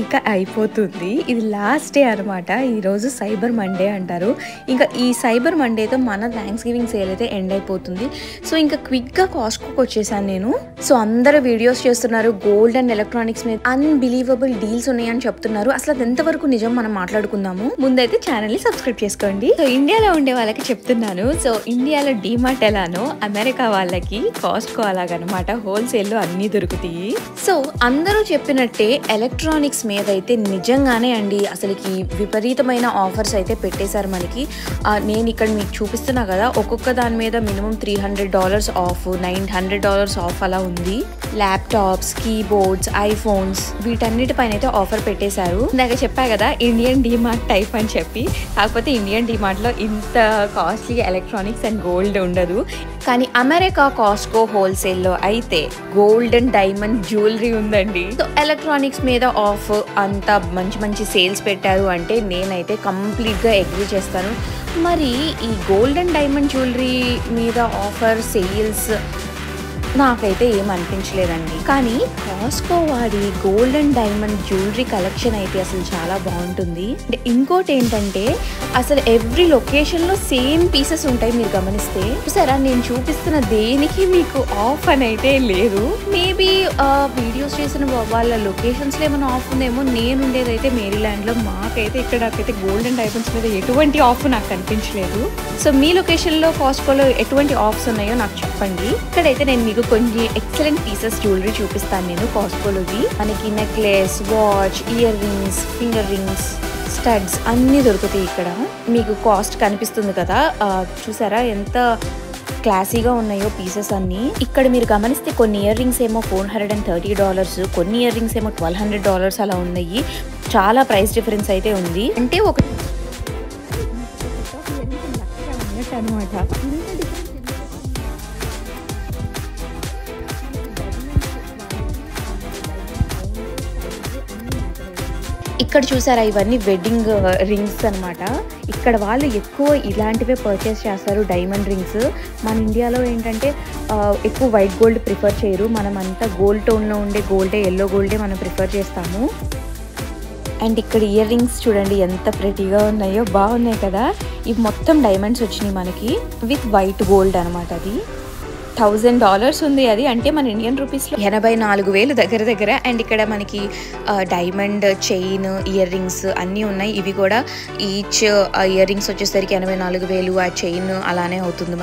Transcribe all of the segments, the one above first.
ఇక అయిపోతుంది. ఇది లాస్ట్ డే అనమాట. ఈరోజు సైబర్ మండే అంటారు. ఇంకా ఈ సైబర్ మండేతో మన థ్యాంక్స్ గివింగ్ సేల్ అయితే ఎండ్ అయిపోతుంది. సో ఇంకా క్విక్గా కాస్ట్కోకి వచ్చేసాను నేను. సో అందరూ వీడియోస్ చేస్తున్నారు, గోల్డ్ అండ్ ఎలక్ట్రానిక్స్ మీద అన్బిలీవబుల్ డీల్స్ ఉన్నాయని చెప్తున్నారు. అసలు అది ఎంతవరకు నిజం మనం మాట్లాడుకుందాము. ముందైతే ఛానల్ని సబ్స్క్రైబ్ చేసుకోండి. సో ఇండియాలో ఉండే వాళ్ళకి చెప్తున్నాను. సో ఇండియాలో డీమార్ట్ ఎలానో అమెరికా వాళ్ళకి కాస్ట్కో అలాగనమాట. హోల్సేల్లో అన్నీ దొరుకుతాయి. సో అందరూ చెప్పినట్టే ఎలక్ట్రానిక్స్ మీద అయితే నిజంగానే అండి అసలుకి విపరీతమైన ఆఫర్స్ అయితే పెట్టేశారు మనకి. నేను ఇక్కడ మీకు చూపిస్తున్నా కదా, ఒక్కొక్క దాని మీద మినిమం $300 ఆఫ్, $900 ఆఫ్ అలా ఉంది. ల్యాప్టాప్స్, కీబోర్డ్స్, ఐఫోన్స్ వీటన్నిటిపైన అయితే ఆఫర్ పెట్టేశారు. ఇందాక చెప్పా కదా ఇండియన్ డీమార్ట్ టైప్ అని చెప్పి. కాకపోతే ఇండియన్ డీమార్ట్లో ఇంత కాస్ట్లీ ఎలక్ట్రానిక్స్ అండ్ గోల్డ్ ఉండదు. కానీ అమెరికా కాస్ట్కో హోల్సేల్లో అయితే గోల్డ్ అండ్ డైమండ్ జ్యువెలరీ ఉందండి. సో ఎలక్ట్రానిక్స్ మీద ఆఫ్ అంత మంచి మంచి సేల్స్ పెట్టారు అంటే నేనైతే కంప్లీట్గా అగ్రీ చేస్తాను. మరి ఈ గోల్డ్ అండ్ డైమండ్ జ్యువెలరీ మీద ఆఫర్ సేల్స్ నాకైతే ఏం అనిపించలేదండి. కానీ కాస్ట్కో వాడి gold and diamond jewellery collection అయితే అసలు చాలా బాగుంటుంది. ఇంకోటి ఏంటంటే అసలు ఎవ్రీ లొకేషన్లో సేమ్ పీసెస్ ఉంటాయి. మీరు గమనిస్తే సరే నేను చూపిస్తున్న దేనికి మీకు ఆఫ్ అని అయితే లేదు. మేబీ వీడియోస్ చేసిన వాళ్ళ లొకేషన్స్లో ఏమైనా ఆఫ్ ఉందేమో. నేను ఉండేదైతే మేరీల్యాండ్లో. మాకైతే ఇక్కడైతే గోల్డ్ అండ్ డైమండ్స్ మీద ఎటువంటి ఆఫ్ నాకు కనిపించలేదు. సో మీ లొకేషన్లో కాస్ట్కోలో ఎటువంటి ఆఫ్స్ ఉన్నాయో నాకు చెప్పండి. ఇక్కడైతే నేను మీకు కొన్ని ఎక్సలెంట్ పీసెస్ జ్యువెలరీ చూపిస్తాను నేను కాస్ట్కోలోవి. మనకి necklace, watch, ear rings, finger rings, studs అన్నీ దొరుకుతాయి ఇక్కడ. మీకు కాస్ట్ కనిపిస్తుంది కదా, చూసారా ఎంత క్లాసీగా ఉన్నాయో పీసెస్ అన్ని. ఇక్కడ మీరు గమనిస్తే కొన్ని ఇయర్ రింగ్స్ ఏమో $430, కొన్ని ఇయర్ రింగ్స్ ఏమో $1200 అలా ఉన్నాయి. చాలా ప్రైస్ డిఫరెన్స్ అయితే ఉంది. అంటే ఒక అనమాట. ఇక్కడ చూసారా ఇవన్నీ వెడ్డింగ్ రింగ్స్ అనమాట. ఇక్కడ వాళ్ళు ఎక్కువ ఇలాంటివే పర్చేస్ చేస్తారు, డైమండ్ రింగ్స్. మన ఇండియాలో ఏంటంటే ఎక్కువ వైట్ గోల్డ్ ప్రిఫర్ చేయరు. మనం అంతా గోల్డ్ టోన్లో ఉండే గోల్డే, ఎల్లో గోల్డే మనం ప్రిఫర్ చేస్తాము. అండ్ ఇక్కడ ఇయర్ రింగ్స్ చూడండి ఎంత ప్రెటీగా ఉన్నాయో, బాగున్నాయి కదా. ఇవి మొత్తం డైమండ్స్ వచ్చినాయి మనకి విత్ వైట్ గోల్డ్ అనమాట. అది $1000 ఉంది. అది అంటే మన ఇండియన్ రూపీస్లో 84,000 దగ్గర. అండ్ ఇక్కడ మనకి డైమండ్ చైన్, ఇయర్ రింగ్స్ అన్నీ ఉన్నాయి. ఇవి కూడా ఈచ్ ఇయర్ రింగ్స్ వచ్చేసరికి 84,000. ఆ చైన్ అలానే అవుతుంది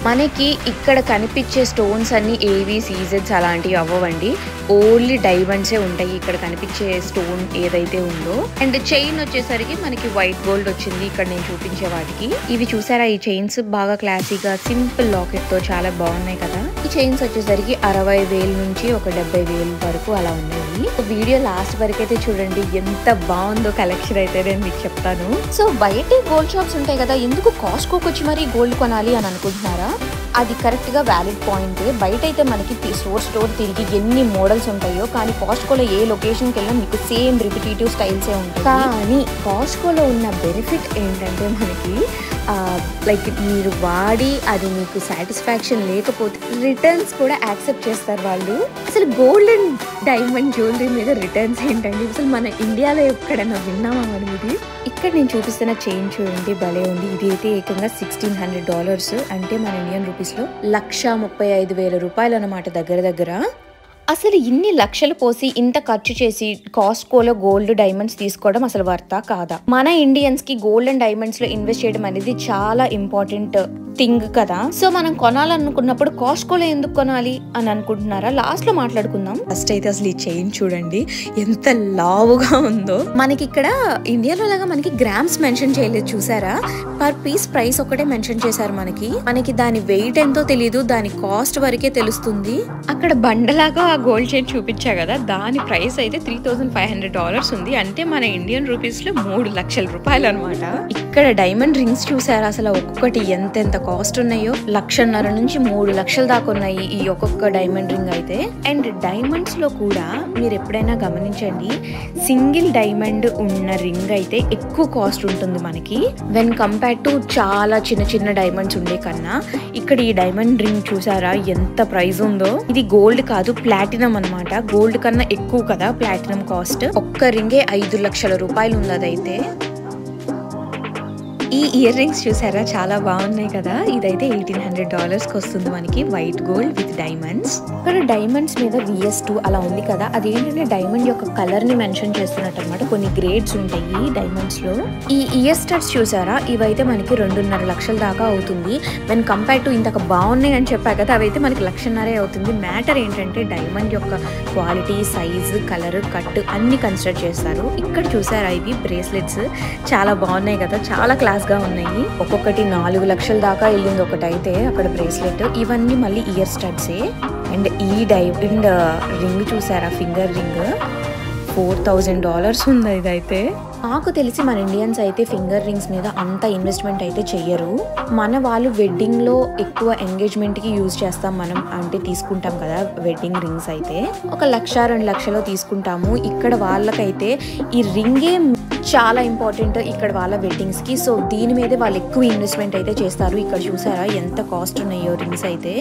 మనకి ఇక్కడ కనిపించే స్టోన్స్ అన్ని ఏవి సీజెడ్స్ అలాంటివి అవ్వండి. ఓన్లీ డైమండ్సే ఉంటాయి ఇక్కడ కనిపించే స్టోన్ ఏదైతే ఉందో. అండ్ చైన్ వచ్చేసరికి మనకి వైట్ గోల్డ్ వచ్చింది ఇక్కడ నేను చూపించే వాటికి. ఇవి చూసారా, ఈ చైన్స్ బాగా క్లాసీగా సింపుల్ లాకెట్ తో చాలా బాగున్నాయి కదా. ఈ చైన్స్ వచ్చేసరికి 60,000 నుంచి ఒక 70,000 వరకు అలా ఉన్నాయి. వీడియో లాస్ట్ వరకు అయితే చూడండి ఎంత బాగుందో కలెక్షన్ అయితే నేను మీకు చెప్తాను. సో బయట గోల్డ్ షాప్స్ ఉంటాయి కదా, ఎందుకు కాస్ట్కోకి వచ్చి మరి గోల్డ్ కొనాలి అని అనుకుంటున్నారా? అది కరెక్ట్ గా వ్యాలిడ్ పాయింట్. బయట అయితే మనకి స్టోర్ తిరిగి ఎన్ని మోడల్స్ ఉంటాయో, కానీ కాస్ట్కోలో ఏ లొకేషన్కి వెళ్ళినా మీకు సేమ్ రిపిటేటివ్ స్టైల్సే ఉంటాయి. కానీ కాస్ట్కోలో ఉన్న బెనిఫిట్ ఏంటంటే మనకి లైక్ మీరు వాడి అది మీకు సాటిస్ఫాక్షన్ లేకపోతే రిటర్న్స్ కూడా యాక్సెప్ట్ చేస్తారు వాళ్ళు. అసలు గోల్డ్ అండ్ డైమండ్ జ్యువెలరీ మీద రిటర్న్స్ ఏంటండి? అసలు మన ఇండియాలో ఎక్కడైనా విన్నామా మనం ఇది? ఇక్కడ నేను చూపిస్తున్న చైన్ చూడండి భలే ఉంది. ఇది అయితే ఏకంగా $1,600 అంటే మన ఇండియన్ రూపీస్లో 1,35,000 అనమాట దగ్గర. అసలు ఇన్ని లక్షలు పోసి ఇంత ఖర్చు చేసి కాస్ట్కోలో గోల్డ్ డైమండ్స్ తీసుకోవడం అసలు వర్తా కాదా? మన ఇండియన్స్ కి గోల్డ్ అండ్ డైమండ్స్ లో ఇన్వెస్ట్ చేయడం అనేది చాలా ఇంపార్టెంట్ థింగ్ కదా. సో మనం కొనాలనుకున్నప్పుడు కాస్ట్కోలో ఎందుకు కొనాలి అని అనుకుంటున్నారా? లాస్ట్ లో మాట్లాడుకుందాం. ఫస్ట్ అయితే అసలు ఈ చైన్ చూడండి ఎంత లావుగా ఉందో. మనకి ఇక్కడ ఇండియాలో లాగా మనకి గ్రామ్స్ మెన్షన్ చేయలేదు చూసారా, పర్ పీస్ ప్రైస్ ఒకటే మెన్షన్ చేశారు మనకి దాని వెయిట్ ఎంతో తెలియదు, దాని కాస్ట్ వరకే తెలుస్తుంది. అక్కడ బండలాగా గోల్డ్ చైన్ చూపించా కదా, దాని ప్రైస్ అయితే $3,500 ఉంది. అంటే మన ఇండియన్ రూపీస్ లో 3 లక్షల రూపాయలు అనమాట. ఇక్కడ డైమండ్ రింగ్స్ చూసారా, అసలు ఒక్కొక్కటి ఎంత కాస్ట్ ఉన్నాయో. 1,50,000 నుంచి 3 లక్షల దాకా ఉన్నాయి ఈ ఒక్కొక్క డైమండ్ రింగ్ అయితే. అండ్ డైమండ్స్ లో కూడా మీరు ఎప్పుడైనా గమనించండి, సింగిల్ డైమండ్ ఉన్న రింగ్ అయితే ఎక్కువ కాస్ట్ ఉంటుంది మనకి వెన్ కంపేర్ టు చాలా చిన్న డైమండ్స్ ఉండే కన్నా. ఇక్కడ ఈ డైమండ్ రింగ్ చూసారా ఎంత ప్రైస్ ఉందో. ఇది గోల్డ్ కాదు, ప్లాటినం అనమాట. గోల్డ్ కన్నా ఎక్కువ కదా ప్లాటినం కాస్ట్. ఒక్క రింగే 5 లక్షల రూపాయలు ఉంది అదైతే. ఈ ఇయర్ రింగ్స్ చూసారా, చాలా బాగున్నాయి కదా. ఇదైతే $1800కి వస్తుంది మనకి, వైట్ గోల్డ్ విత్ డైమండ్స్. ఇక్కడ డైమండ్స్ మీద VS2 అలా ఉంది కదా, అదేంటంటే డైమండ్ యొక్క కలర్ ని మెన్షన్ చేస్తున్నట్టు అనమాట. కొన్ని గ్రేడ్స్ ఉంటాయి డైమండ్స్ లో. ఈ ఇయర్ స్టడ్స్ చూసారా, ఇవైతే మనకి 2.5 లక్షల దాకా అవుతుంది. వెన్ కంపేర్ టు ఇంతక బాగున్నాయి అని చెప్పా కదా, అవైతే మనకి 1.5 లక్ష అవుతుంది. మ్యాటర్ ఏంటంటే డైమండ్ యొక్క క్వాలిటీ, సైజ్, కలర్, కట్ అన్ని కన్సిడర్ చేస్తారు. ఇక్కడ చూసారా, ఇవి బ్రేస్లెట్స్ చాలా బాగున్నాయి కదా, చాలా క్లాస్ గా ఉన్నాయి. ఒక్కొక్కటి 4 లక్షల దాకా వెళ్ళింది ఒకటైతే అక్కడ బ్రేస్లెట్. ఇవన్నీ మళ్ళీ ఇయర్ స్టడ్సే. అండ్ ఈ డైమండ్ రింగ్ చూసారా, ఫింగర్ రింగ్ $4000 ఉంది ఇదైతే. నాకు తెలిసి మన ఇండియన్స్ అయితే ఫింగర్ రింగ్స్ మీద అంత ఇన్వెస్ట్మెంట్ అయితే చెయ్యరు. మన వాళ్ళు వెడ్డింగ్ లో ఎక్కువ ఎంగేజ్మెంట్ కి యూజ్ చేస్తాం మనం, అంటే తీసుకుంటాం కదా వెడ్డింగ్ రింగ్స్ అయితే 1 లక్ష 2 లక్షలో తీసుకుంటాము. ఇక్కడ వాళ్ళకైతే ఈ రింగే చాలా ఇంపార్టెంట్ ఇక్కడ వాళ్ళ వెడ్డింగ్స్ కి. సో దీని మీదే వాళ్ళు ఎక్కువ ఇన్వెస్ట్మెంట్ అయితే చేస్తారు. ఇక్కడ చూసారా ఎంత కాస్ట్ ఉన్నాయో రింగ్స్ అయితే.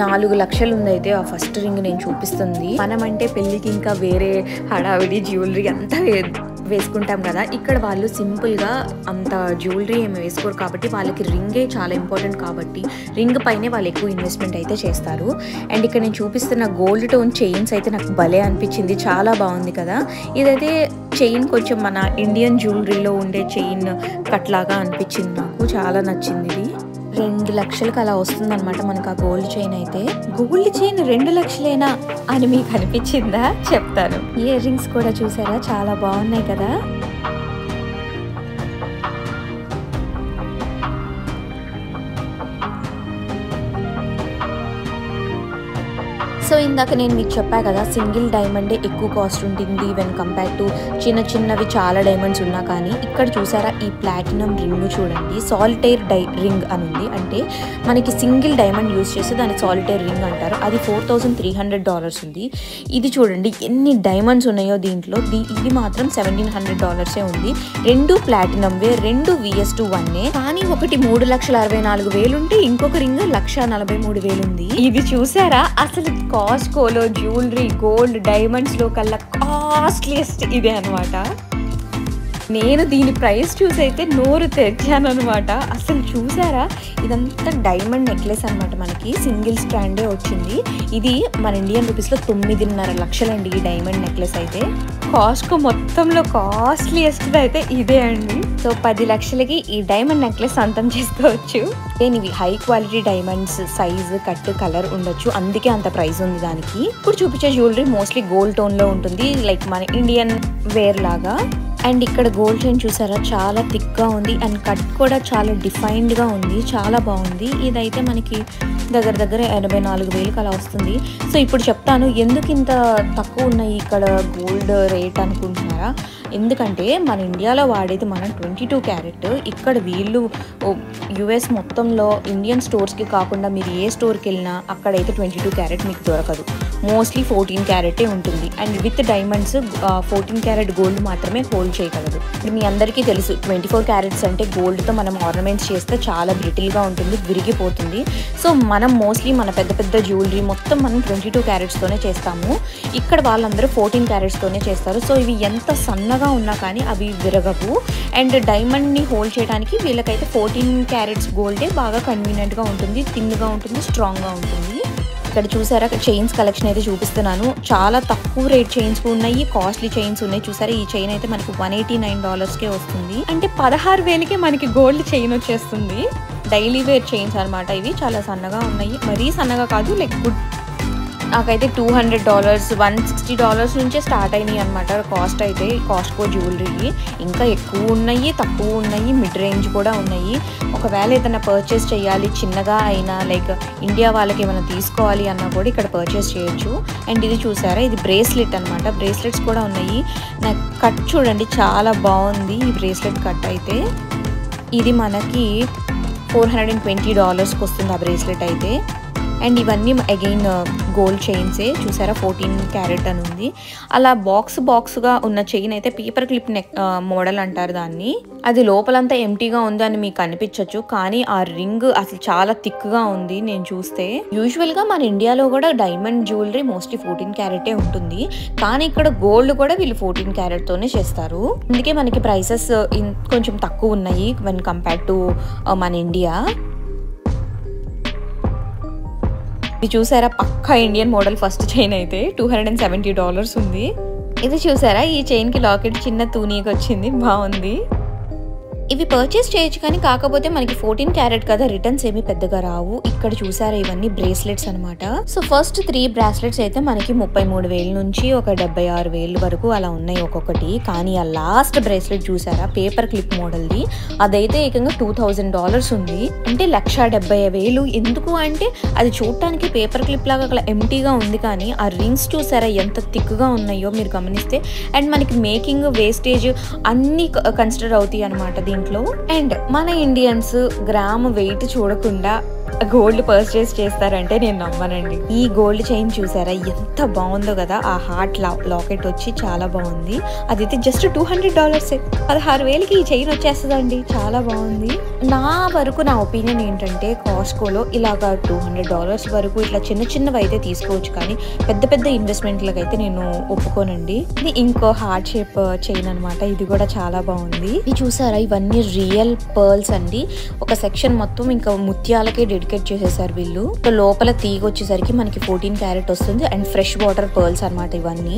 4 లక్షలు ఉంది అయితే ఆ ఫస్ట్ రింగ్ నేను చూపిస్తుంది. మనం అంటే పెళ్లికి ఇంకా వేరే హడావిడి జ్యువెలరీ అంతా వేసుకుంటాం కదా, ఇక్కడ వాళ్ళు సింపుల్ గా అంత జ్యువెలరీ ఏమి వేసుకోరు కాబట్టి వాళ్ళకి రింగే చాలా ఇంపార్టెంట్ కాబట్టి రింగ్ పైనే వాళ్ళు ఎక్కువ ఇన్వెస్ట్మెంట్ అయితే చేస్తారు. అండ్ ఇక్కడ నేను చూపిస్తున్న గోల్డ్ టోన్ చైన్స్ అయితే నాకు భలే అనిపించింది, చాలా బాగుంది కదా. ఇదైతే చైన్ కొంచెం మన ఇండియన్ జ్యువెలరీలో ఉండే చైన్ కట్ లాగా అనిపించింది, నాకు చాలా నచ్చింది. ఇది 2 లక్షలకు అలా వస్తుంది అనమాట మనకు ఆ గోల్డ్ చైన్ అయితే. గోల్డ్ చైన్ 2 లక్షలేనా అని మీకు అనిపించిందా? చెప్తాను. ఇయర్ రింగ్స్ కూడా చూసారా, చాలా బాగున్నాయి కదా. సో ఇందాక నేను మీకు చెప్పా కదా, సింగిల్ డైమండే ఎక్కువ కాస్ట్ ఉంటుంది వెన్ కంపేర్ టు చిన్నవి చాలా డైమండ్స్ ఉన్నా కానీ. ఇక్కడ చూసారా ఈ ప్లాటినం రింగ్ చూడండి, సాలిటైర్ రింగ్ అని ఉంది. అంటే మనకి సింగిల్ డైమండ్ యూజ్ చేస్తే దాన్ని సాలిటైర్ రింగ్ అంటారు. అది $4300 ఉంది. ఇది చూడండి ఎన్ని డైమండ్స్ ఉన్నాయో దీంట్లో. ఇది మాత్రం $1700 ఉంది. 2 ప్లాటినం వే, 2 VS2 1. కానీ ఒకటి 3,64,000 ఉంటే ఇంకొక రింగ్ 1,43,000 ఉంది. ఇది చూసారా, అసలు కాస్ట్కోలో జ్యువెలరీ గోల్డ్ డైమండ్స్ లో కల్లా కాస్ట్లీయెస్ట్ ఇదే అనమాట. నేను దీని ప్రైస్ చూసి అయితే నోరు తెచ్చాను అనమాట. అసలు చూసారా, ఇదంతా డైమండ్ నెక్లెస్ అనమాట, మనకి సింగిల్ స్టాండే వచ్చింది. ఇది మన ఇండియన్ రూపీస్లో 9.5 లక్షలండి ఈ డైమండ్ నెక్లెస్ అయితే. కాస్ట్కో మొత్తంలో కాస్ట్లీయెస్ట్ అయితే ఇదే అండి. సో 10 లక్షలకి ఈ డైమండ్ నెక్లెస్ సొంతం చేసుకోవచ్చు. ఇవి high quality diamonds, size, cut, colour ఉండొచ్చు, అందుకే అంత ప్రైస్ ఉంది దానికి. ఇప్పుడు చూపించే జ్యువెలరీ మోస్ట్లీ గోల్డ్ టోన్ లో ఉంటుంది, లైక్ మన ఇండియన్ వేర్ లాగా. అండ్ ఇక్కడ గోల్డ్ చైన్ చూసారా, చాలా థిక్గా ఉంది. అండ్ కట్ కూడా చాలా డిఫైన్డ్గా ఉంది, చాలా బాగుంది. ఇదైతే మనకి దగ్గర 84,000 అలా వస్తుంది. సో ఇప్పుడు చెప్తాను ఎందుకు ఇంత తక్కువ ఉన్నాయి ఇక్కడ గోల్డ్ రేట్ అనుకుంటున్నారా. ఎందుకంటే మన ఇండియాలో వాడేది మనం 22 క్యారెట్. ఇక్కడ వీళ్ళు US మొత్తంలో ఇండియన్ స్టోర్స్కి కాకుండా మీరు ఏ స్టోర్కి వెళ్ళినా అక్కడైతే 22 క్యారెట్ మీకు దొరకదు. మోస్ట్లీ 14 క్యారెటే ఉంటుంది. And with diamonds 14 carat gold మాత్రమే హోల్డ్ చేయగలదు. మీ అందరికీ తెలుసు 24 క్యారెట్స్ అంటే గోల్డ్తో మనం ఆర్నమెంట్స్ చేస్తే చాలా బ్రిటిల్గా ఉంటుంది, విరిగిపోతుంది. సో మనం మోస్ట్లీ మన పెద్ద జ్యువెలరీ మొత్తం మనం 22 క్యారెట్స్తోనే చేస్తాము. ఇక్కడ వాళ్ళందరూ 14 క్యారెట్స్తోనే చేస్తారు. సో ఇవి ఎంత సన్నగా ఉన్నా కానీ అవి విరగవు. అండ్ డైమండ్ని హోల్డ్ చేయడానికి వీళ్ళకైతే 14 క్యారెట్స్ గోల్డే బాగా కన్వీనియంట్గా ఉంటుంది, థిన్గా ఉంటుంది, స్ట్రాంగ్గా ఉంటుంది. ఇక్కడ చూసారా చైన్స్ కలెక్షన్ అయితే చూపిస్తున్నాను. చాలా తక్కువ రేట్ చైన్స్ ఉన్నాయి, కాస్ట్లీ చైన్స్ ఉన్నాయి. చూసారా ఈ చైన్ అయితే మనకు $189కే వస్తుంది. అంటే 16,000కే మనకి గోల్డ్ చైన్ వచ్చేస్తుంది. డైలీ వేర్ చైన్స్ అనమాట ఇవి. చాలా సన్నగా ఉన్నాయి, మరీ సన్నగా కాదు, లైక్ గుడ్. నాకైతే $200, $160 నుంచే స్టార్ట్ అయినాయి అనమాట కాస్ట్ అయితే కాస్ట్కో జ్యువెలరీ. ఇంకా ఎక్కువ ఉన్నాయి, తక్కువ ఉన్నాయి, మిడ్ రేంజ్ కూడా ఉన్నాయి. ఒకవేళ ఏదైనా పర్చేస్ చేయాలి చిన్నగా అయినా, లైక్ ఇండియా వాళ్ళకి ఏమైనా తీసుకోవాలి అన్నా కూడా ఇక్కడ పర్చేస్ చేయొచ్చు. అండ్ ఇది చూసారా, ఇది బ్రేస్లెట్ అనమాట. బ్రేస్లెట్స్ కూడా ఉన్నాయి. నాకు కట్ చూడండి చాలా బాగుంది ఈ బ్రేస్లెట్ కట్ అయితే. ఇది మనకి $420కి వస్తుంది ఆ బ్రేస్లెట్ అయితే. అండ్ ఇవన్నీ అగైన్ గోల్డ్ చైన్సే చూసారా, 14 క్యారెట్ అని ఉంది. అలా బాక్స్గా ఉన్న చైన్ అయితే పేపర్ క్లిప్ నెక్ మోడల్ అంటారు దాన్ని. అది లోపలంతా ఎంటీగా ఉంది అని మీకు అనిపించవచ్చు, కానీ ఆ రింగ్ అసలు చాలా థిక్గా ఉంది నేను చూస్తే. యూజువల్గా మన ఇండియాలో కూడా డైమండ్ జ్యువెలరీ మోస్ట్లీ 14 క్యారెటే ఉంటుంది, కానీ ఇక్కడ గోల్డ్ కూడా వీళ్ళు 14 క్యారెట్తోనే చేస్తారు. అందుకే మనకి ప్రైసెస్ కొంచెం తక్కువ ఉన్నాయి వెన్ కంపేర్ టు మన ఇండియా. ఇది చూసారా, పక్కా ఇండియన్ మోడల్ ఫస్ట్ చైన్ అయితే $270 ఉంది. ఇది చూసారా, ఈ చైన్కి లాకెట్ చిన్న తూనీకి వచ్చింది, బాగుంది. ఇవి పర్చేస్ చేయొచ్చు, కానీ కాకపోతే మనకి 14 క్యారెట్ కదా, రిటర్న్స్ ఏమి పెద్దగా రావు. ఇక్కడ చూసారా, ఇవన్నీ బ్రేస్లెట్స్ అనమాట. సో ఫస్ట్ 3 బ్రాస్లెట్స్ అయితే మనకి 33,000 నుంచి ఒక 76,000 వరకు అలా ఉన్నాయి ఒక్కొక్కటి. కానీ ఆ లాస్ట్ బ్రేస్లెట్ చూసారా, పేపర్ క్లిప్ మోడల్ది, అదైతే ఏకంగా $2,000 ఉంది. అంటే 1,70,000. ఎందుకు అంటే అది చూడటానికి పేపర్ క్లిప్ లాగా అక్కడ ఎంటీగా ఉంది, కానీ ఆ రింగ్స్ చూసారా ఎంత థిక్గా ఉన్నాయో మీరు గమనిస్తే. అండ్ మనకి మేకింగ్ వేస్టేజ్ అన్నీ కన్సిడర్ అవుతాయి అనమాట దీంట్లో. అండ్ మన ఇండియన్స్ గ్రామ్ వెయిట్ చూడకుండా గోల్డ్ పర్చేస్ చేస్తారంటే నేను నమ్మనండి. ఈ గోల్డ్ చైన్ చూసారా ఎంత బాగుందో కదా, ఆ హార్ట్ లాకెట్ వచ్చి చాలా బాగుంది. అదైతే జస్ట్ $200. 16,000కి ఈ చైన్ వచ్చేస్తుందండి, చాలా బాగుంది. నా వరకు నా ఒపీనియన్ ఏంటంటే కాస్ట్కోలో ఇలాగా $200 వరకు ఇట్లా చిన్నవి అయితే తీసుకోవచ్చు, కానీ పెద్ద ఇన్వెస్ట్మెంట్లకు అయితే నేను ఒప్పుకోనండి. ఇది ఇంకో హార్ట్ షేప్ చైన్ అనమాట, ఇది కూడా చాలా బాగుంది. ఇది చూసారా, ఇవన్నీ రియల్ పర్ల్స్ అండి. ఒక సెక్షన్ మొత్తం ఇంకా ముత్యాలకే డెడికేట్ చేసేసారు వీళ్ళు. లోపల తీగ వచ్చేసరికి మనకి 14 క్యారెట్ వస్తుంది. అండ్ ఫ్రెష్ వాటర్ పర్ల్స్ అనమాట ఇవన్నీ.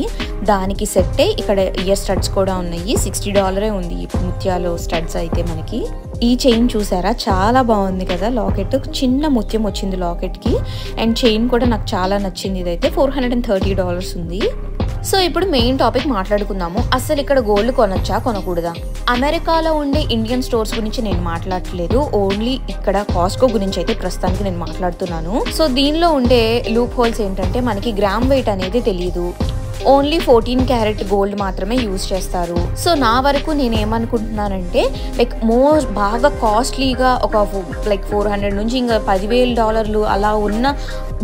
దానికి సెట్టే ఇక్కడ ఇయర్ స్టడ్స్ కూడా ఉన్నాయి. $60 ఉంది ఈ ముత్యాలు స్టడ్స్ అయితే మనకి. ఈ చైన్ చూసారా, చాలా బాగుంది కదా, లాకెట్ చిన్న ముత్యం వచ్చింది లాకెట్ కి. అండ్ చైన్ కూడా నాకు చాలా నచ్చింది. ఇదైతే $430 ఉంది. సో ఇప్పుడు మెయిన్ టాపిక్ మాట్లాడుకుందాము. అసలు ఇక్కడ గోల్డ్ కొనొచ్చా కొనకూడదా? అమెరికాలో ఉండే ఇండియన్ స్టోర్స్ గురించి నేను మాట్లాడట్లేదు, ఓన్లీ ఇక్కడ కాస్ట్కో గురించి అయితే ప్రస్తుతానికి నేను మాట్లాడుతున్నాను. సో దీనిలో ఉండే లూప్ హోల్స్ ఏంటంటే మనకి గ్రామ్ వెయిట్ అనేది తెలియదు, ఓన్లీ 14 క్యారెట్ గోల్డ్ మాత్రమే యూజ్ చేస్తారు. సో నా వరకు నేను ఏమనుకుంటున్నానంటే బాగా కాస్ట్లీగా ఒక $400 నుంచి ఇంకా $10,000 అలా ఉన్న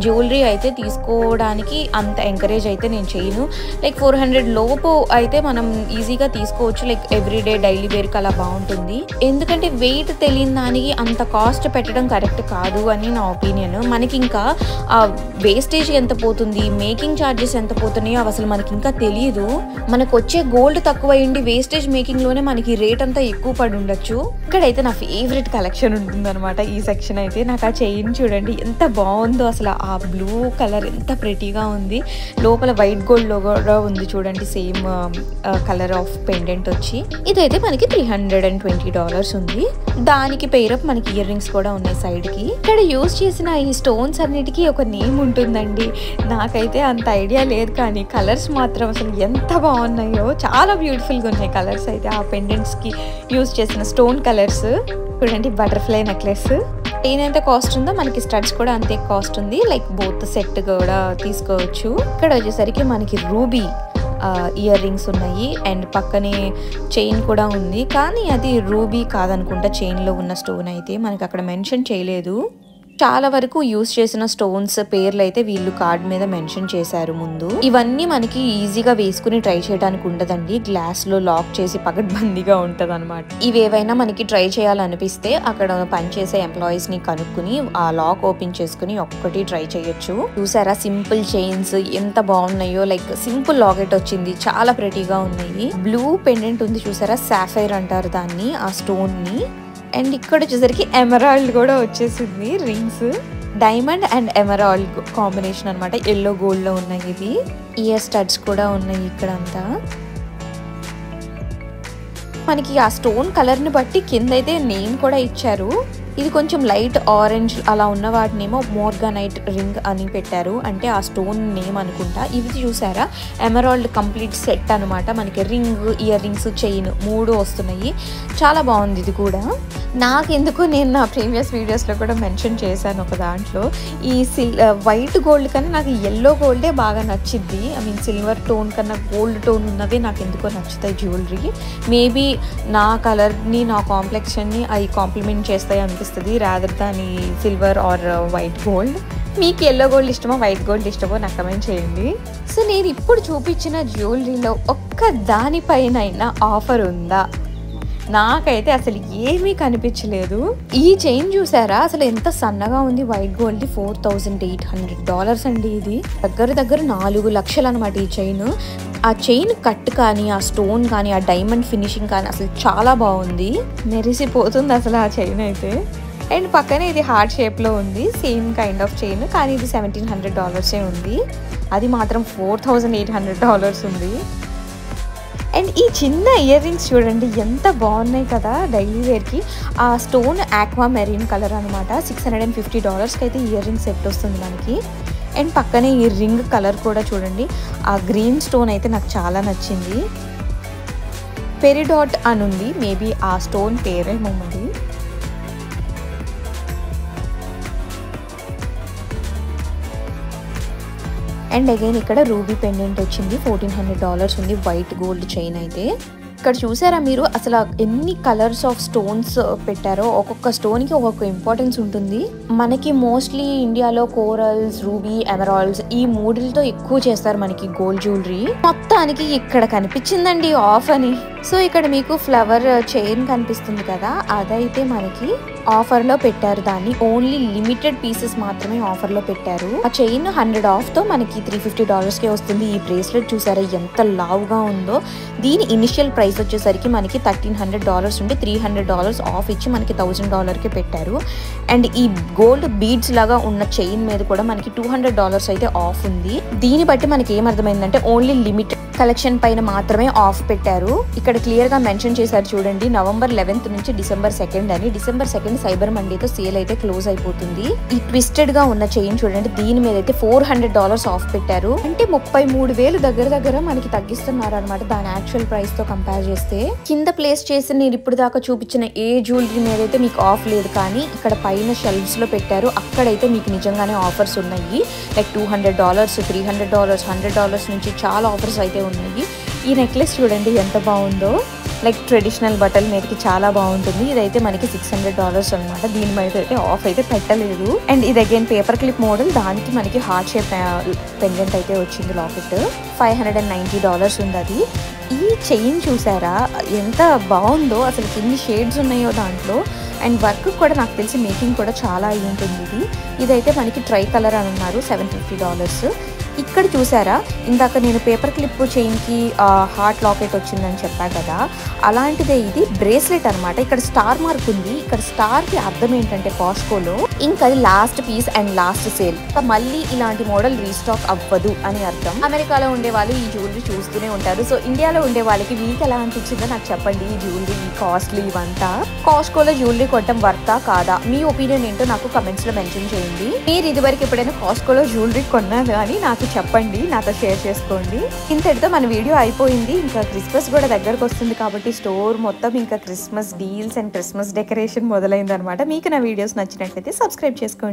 జ్యువెలరీ అయితే తీసుకోవడానికి అంత ఎంకరేజ్ అయితే నేను చేయను. 400 లోపు అయితే మనం ఈజీగా తీసుకోవచ్చు, ఎవ్రీడే డైలీ వేర్కి అలా బాగుంటుంది. ఎందుకంటే వెయిట్ తెలియని దానికి అంత కాస్ట్ పెట్టడం కరెక్ట్ కాదు అని నా ఒపీనియన్. మనకి ఇంకా వేస్టేజ్ ఎంత పోతుంది, మేకింగ్ ఛార్జెస్ ఎంత పోతున్నాయో అసలు మనకి ఇంకా తెలియదు. మనకు వచ్చే గోల్డ్ తక్కువ అయ్యింది, వేస్టేజ్ మేకింగ్ లోనే మనకి రేట్ అంతా ఎక్కువ పడి ఉండొచ్చు. ఇక్కడైతే నా ఫేవరెట్ కలెక్షన్ ఉంటుంది అనమాట ఈ సెక్షన్ అయితే. నాకు ఆ చైన్ చూడండి ఎంత బాగుందో, అసలు ఆ బ్లూ కలర్ ఎంత ప్రెటీగా ఉంది. లోపల వైట్ గోల్డ్ లో కూడా ఉంది చూడండి, సేమ్ కలర్ ఆఫ్ పెండెంట్ వచ్చి. ఇదైతే మనకి $320 ఉంది. దానికి పేరప్ మనకి ఇయర్ రింగ్స్ కూడా ఉన్నాయి సైడ్ కి. ఇక్కడ యూజ్ చేసిన ఈ స్టోన్స్ అన్నిటికీ ఒక నేమ్ ఉంటుందండి, నాకైతే అంత ఐడియా లేదు, కానీ కలర్స్ మాత్రం అసలు ఎంత బాగున్నాయో, చాలా బ్యూటిఫుల్ గా ఉన్నాయి కలర్స్ అయితే. ఆ పెండెంట్స్ కి యూజ్ చేసిన స్టోన్ కలర్స్ చూడండి. బటర్ఫ్లై నెక్లెస్ చైన్ ఎంత కాస్ట్ ఉందో మనకి స్టడ్స్ కూడా అంతే కాస్ట్ ఉంది. బోత్ సెట్ కూడా తీసుకోవచ్చు. ఇక్కడ వచ్చేసరికి మనకి రూబీ ఇయర్ రింగ్స్ ఉన్నాయి అండ్ పక్కనే చైన్ కూడా ఉంది, కానీ అది రూబీ కాదనుకుంటా. చైన్లో ఉన్న స్టోన్ అయితే మనకి అక్కడ మెన్షన్ చేయలేదు. చాలా వరకు యూజ్ చేసిన స్టోన్స్ పేర్లు అయితే వీళ్ళు కార్డ్ మీద మెన్షన్ చేశారు ముందు. ఇవన్నీ మనకి ఈజీగా వేసుకుని ట్రై చేయడానికి ఉండదండి, గ్లాస్ లో లాక్ చేసి పకడ్బందీగా ఉంటది అనమాట. ఇవేవైనా మనకి ట్రై చేయాలనిపిస్తే అక్కడ పనిచేసే ఎంప్లాయీస్ ని కనుక్కుని ఆ లాక్ ఓపెన్ చేసుకుని ఒక్కటి ట్రై చేయొచ్చు. చూసారా సింపుల్ చైన్స్ ఎంత బాగున్నాయో, సింపుల్ లాకెట్ వచ్చింది, చాలా ప్రెటీగా ఉన్నాయి. బ్లూ పెండెంట్ ఉంది చూసారా, సాఫైర్ అంటారు దాన్ని, ఆ స్టోన్ ని. అండ్ ఇక్కడ వచ్చేసరికి ఎమరాల్డ్ కూడా వచ్చేసింది rings. Diamond and emerald combination అనమాట, ఎల్లో గోల్డ్ లో ఉన్నాయి ఇవి. ఇయర్ స్టడ్స్ కూడా ఉన్నాయి ఇక్కడంతా. మనకి ఆ స్టోన్ కలర్ ని బట్టి కింద అయితే నేమ్ కూడా ఇచ్చారు. ఇది కొంచెం లైట్ ఆరెంజ్ అలా ఉన్న వాటినేమో మోర్గానైట్ రింగ్ అని పెట్టారు, అంటే ఆ స్టోన్ నేమ్ అనుకుంటా. ఇవి చూసారా ఎమరాల్డ్ కంప్లీట్ సెట్ అనమాట, మనకి రింగ్, ఇయర్ రింగ్స్, చైన్ 3 వస్తున్నాయి. చాలా బాగుంది ఇది కూడా. నాకెందుకు నేను నా ప్రీవియస్ వీడియోస్లో కూడా మెన్షన్ చేశాను ఒక దాంట్లో, ఈ వైట్ గోల్డ్ కన్నా నాకు ఎల్లో గోల్డే బాగా నచ్చింది. సిల్వర్ టోన్ కన్నా గోల్డ్ టోన్ ఉన్నవే నాకు ఎందుకో నచ్చుతాయి జ్యువెలరీ. మేబీ నా కలర్ని, నా కాంప్లెక్షన్ని అవి కాంప్లిమెంట్ చేస్తాయి అనిపిస్తుంది, రాదర్ దాని సిల్వర్ ఆర్ వైట్ గోల్డ్. మీకు ఎల్లో గోల్డ్ ఇష్టమో వైట్ గోల్డ్ ఇష్టమో నాకు కమెంట్ చేయండి. సో నేను ఇప్పుడు చూపించిన జ్యువెలరీలో ఒక్క దానిపైన ఆఫర్ ఉందా? నాకైతే అసలు ఏమీ కనిపించలేదు. ఈ చైన్ చూసారా అసలు ఎంత సన్నగా ఉంది, వైట్ గోల్డ్ $4,800 అండి. ఇది దగ్గర 4 లక్షలు అనమాట ఈ చైన్. ఆ చైన్ కట్ కానీ, ఆ స్టోన్ కానీ, ఆ డైమండ్ ఫినిషింగ్ కానీ అసలు చాలా బాగుంది, మెరిసిపోతుంది అసలు ఆ చైన్ అయితే. అండ్ పక్కనే ఇది హార్ట్ షేప్లో ఉంది, సేమ్ కైండ్ ఆఫ్ చైన్, కానీ ఇది $1,700 ఉంది. అది మాత్రం $4,800 ఉంది. అండ్ ఈ చిన్న ఇయర్ రింగ్స్ చూడండి ఎంత బాగున్నాయి కదా డైలీ వేర్కి. ఆ స్టోన్ ఆక్వా మెరీన్ కలర్ అనమాట. $650కి అయితే ఇయర్ రింగ్ సెట్ వస్తుంది మనకి. అండ్ పక్కనే ఈ రింగ్ కలర్ కూడా చూడండి, ఆ గ్రీన్ స్టోన్ అయితే నాకు చాలా నచ్చింది. పెరిడాట్ అని ఉంది, మేబీ ఆ స్టోన్ పేరేమో మరి. అండ్ అగైన్ ఇక్కడ రూబీ పెండెంట్ వచ్చింది, $1,400 ఉంది, వైట్ గోల్డ్ చైన్ అయితే. ఇక్కడ చూసారా మీరు అసలు ఎన్ని కలర్స్ ఆఫ్ స్టోన్స్ పెట్టారో. ఒక్కొక్క స్టోన్కి ఒక్కొక్క ఇంపార్టెన్స్ ఉంటుంది. మనకి మోస్ట్లీ ఇండియాలో కోరల్స్, రూబీ, ఎమరాల్డ్స్ ఈ మూడిలతో ఎక్కువ చేస్తారు మనకి గోల్డ్ జ్యువెలరీ. మొత్తానికి ఇక్కడ కనిపించిందండి ఆఫ్ అని. సో ఇక్కడ మీకు ఫ్లవర్ చైన్ కనిపిస్తుంది కదా, అదైతే మనకి ఆఫర్లో పెట్టారు. దాన్ని ఓన్లీ లిమిటెడ్ పీసెస్ మాత్రమే ఆఫర్లో పెట్టారు. ఆ చైన్ 100 ఆఫ్తో మనకి $350కే వస్తుంది. ఈ బ్రేస్లెట్ చూసారా ఎంత లావుగా ఉందో. దీని ఇనిషియల్ ప్రైస్ వచ్చేసరికి మనకి $1,300 ఉండి $300 ఆఫ్ ఇచ్చి మనకి $1,000కే పెట్టారు. అండ్ ఈ గోల్డ్ బీడ్స్ లాగా ఉన్న చైన్ మీద కూడా మనకి $200 అయితే ఆఫ్ ఉంది. దీన్ని బట్టి మనకి ఏమర్థమైందంటే ఓన్లీ లిమిటెడ్ కలెక్షన్ పైన మాత్రమే ఆఫ్ పెట్టారు. ఇక్కడ క్లియర్ గా మెన్షన్ చేశారు చూడండి, November 11th నుంచి December 2nd అని. December 2nd సైబర్ మండేతో సేల్ అయితే క్లోజ్ అయిపోతుంది. ఈ ట్విస్టెడ్ గా ఉన్న చైన్ చూడండి, దీని మీద అయితే $400 ఆఫ్ పెట్టారు. అంటే 33,000 దగ్గర మనకి తగ్గిస్తున్నారు అనమాట దాని యాక్చువల్ ప్రైస్ తో కంపేర్ చేస్తే. కింద ప్లేస్ చేసి నేను ఇప్పుడు దాకా చూపించిన ఏ జ్యువెలరీ మీద అయితే మీకు ఆఫ్ లేదు, కానీ ఇక్కడ పైన షెల్ఫ్స్ లో పెట్టారు. అక్కడైతే మీకు నిజంగానే ఆఫర్స్ ఉన్నాయి. లైక్ $200, $300, $100 నుంచి చాలా ఆఫర్స్ అయితే ఉన్నాయి. ఈ నెక్లెస్ చూడండి ఎంత బాగుందో, లైక్ ట్రెడిషనల్ బట్టల మీదకి చాలా బాగుంటుంది. ఇదైతే మనకి $600 అనమాట. దీని మీద అయితే ఆఫ్ అయితే పెట్టలేదు. అండ్ ఇది అగైన్ పేపర్ క్లిప్ మోడల్, దానికి మనకి హార్ట్ షేప్ పెండెంట్ అయితే వచ్చింది లాకెట్. $590 ఉంది అది. ఈ చైన్ చూసారా ఎంత బాగుందో, అసలు ఎన్ని షేడ్స్ ఉన్నాయో దాంట్లో. అండ్ వర్క్ కూడా నాకు తెలిసి మేకింగ్ కూడా చాలా అయి ఉంటుంది. ఇదైతే మనకి ట్రై కలర్ అని ఉన్నారు, $750. ఇక్కడ చూసారా ఇందాక నేను పేపర్ క్లిప్ చైన్కి హార్ట్ లాకెట్ వచ్చిందని చెప్పాను కదా, అలాంటిదే ఇది బ్రేస్లెట్ అనమాట. ఇక్కడ స్టార్ మార్క్ ఉంది. ఇక్కడ స్టార్కి అర్థం ఏంటంటే కాస్ట్కోలో ఇంకా అది last piece and last sale, మళ్ళీ ఇలాంటి మోడల్ రీస్టాక్ అవ్వదు అని అర్థం. అమెరికాలో ఉండే వాళ్ళు ఈ జ్యువెలరీ చూస్తూనే ఉంటారు. సో ఇండియాలో ఉండే వాళ్ళకి మీకు ఎలా అనిపించిందో నాకు చెప్పండి. ఈ జ్యువెలరీ, ఈ కాస్ట్లీ ఇవంతా కాస్ట్కోలో జ్యువెలరీ కొట్టడం వర్తా కాదా? మీ ఒపీనియన్ ఏంటో నాకు కమెంట్స్ లో మెన్షన్ చేయండి. మీరు ఇదివరకు ఎప్పుడైనా కాస్ట్కోలో జ్యువెలరీ కొన్నారు కానీ నాకు చెప్పండి, నాతో షేర్ చేసుకోండి. ఇంతటితో మన వీడియో అయిపోయింది. ఇంకా క్రిస్మస్ కూడా దగ్గరకు వస్తుంది కాబట్టి స్టోర్ మొత్తం ఇంకా Christmas deals and Christmas decoration మొదలైంది అనమాట. మీకు నా వీడియోస్ నచ్చినట్లయితే సబ్స్క్రైబ్ చేసుకోండి.